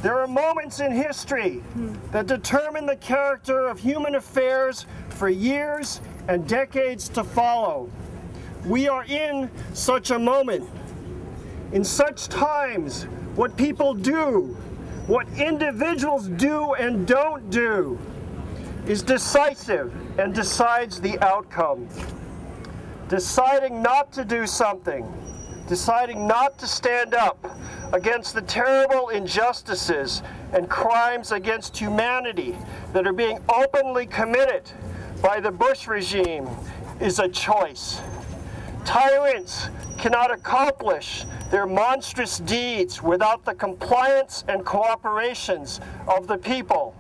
There are moments in history that determine the character of human affairs for years and decades to follow. We are in such a moment. In such times, what people do, what individuals do and don't do, is decisive and decides the outcome. Deciding not to do something, deciding not to stand up against the terrible injustices and crimes against humanity that are being openly committed by the Bush regime is a choice. Tyrants cannot accomplish their monstrous deeds without the compliance and cooperations of the people.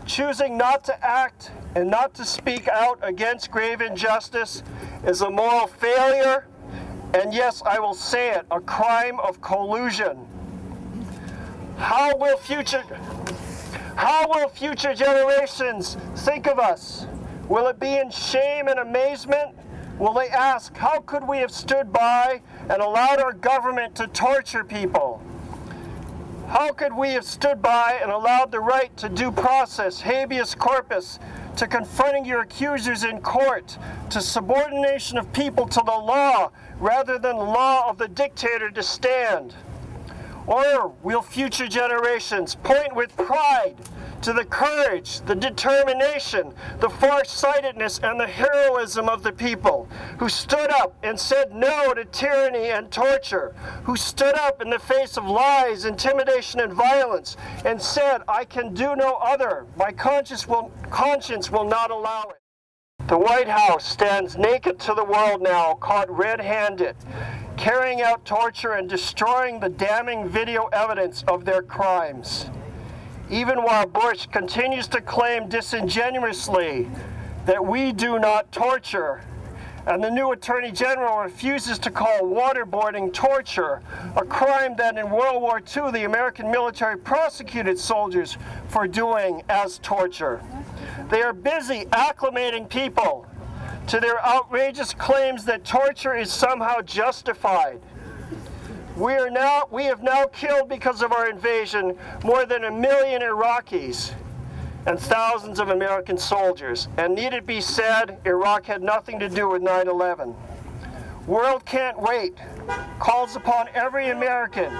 Choosing not to act and not to speak out against grave injustice is a moral failure, and yes, I will say it, a crime of collusion. How will future generations think of us? Will it be in shame and amazement? Will they ask, how could we have stood by and allowed our government to torture people? How could we have stood by and allowed the right to due process, habeas corpus, to confronting your accusers in court, to subordination of people to the law rather than the law of the dictator to stand? Or will future generations point with pride to the courage, the determination, the farsightedness, and the heroism of the people who stood up and said no to tyranny and torture, who stood up in the face of lies, intimidation, and violence, and said, I can do no other. My conscience will not allow it. The White House stands naked to the world now, caught red-handed, carrying out torture and destroying the damning video evidence of their crimes. Even while Bush continues to claim disingenuously that we do not torture, and the new Attorney General refuses to call waterboarding torture, a crime that in World War II the American military prosecuted soldiers for doing as torture. They are busy acclimating people to their outrageous claims that torture is somehow justified. We have now killed, because of our invasion, more than 1 million Iraqis and thousands of American soldiers. And need it be said, Iraq had nothing to do with 9/11. World Can't Wait calls upon every American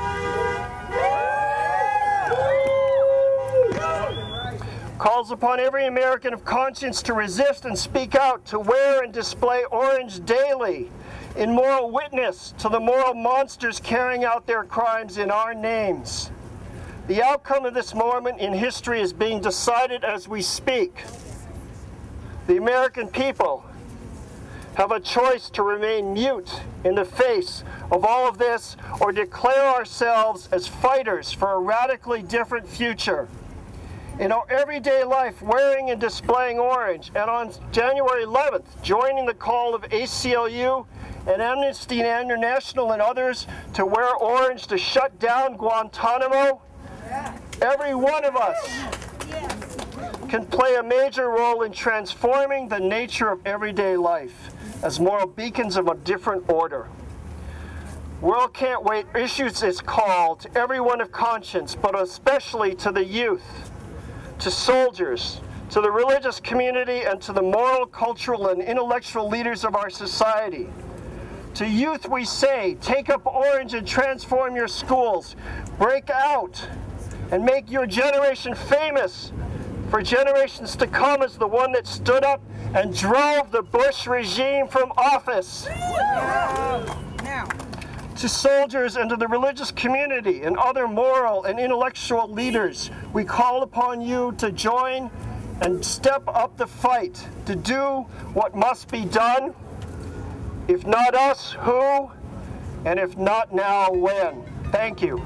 of conscience to resist and speak out, to wear and display orange daily, in moral witness to the moral monsters carrying out their crimes in our names. The outcome of this moment in history is being decided as we speak. The American people have a choice to remain mute in the face of all of this, or declare ourselves as fighters for a radically different future. In our everyday life, wearing and displaying orange, and on January 11th, joining the call of ACLU and Amnesty International and others to wear orange to shut down Guantanamo, every one of us can play a major role in transforming the nature of everyday life as moral beacons of a different order. World Can't Wait issues its call to everyone of conscience, but especially to the youth, to soldiers, to the religious community, and to the moral, cultural, and intellectual leaders of our society. To youth we say, take up orange and transform your schools. Break out and make your generation famous for generations to come as the one that stood up and drove the Bush regime from office. Now. To soldiers and to the religious community and other moral and intellectual leaders, we call upon you to join and step up the fight, to do what must be done. If not us, who? And if not now, when? Thank you.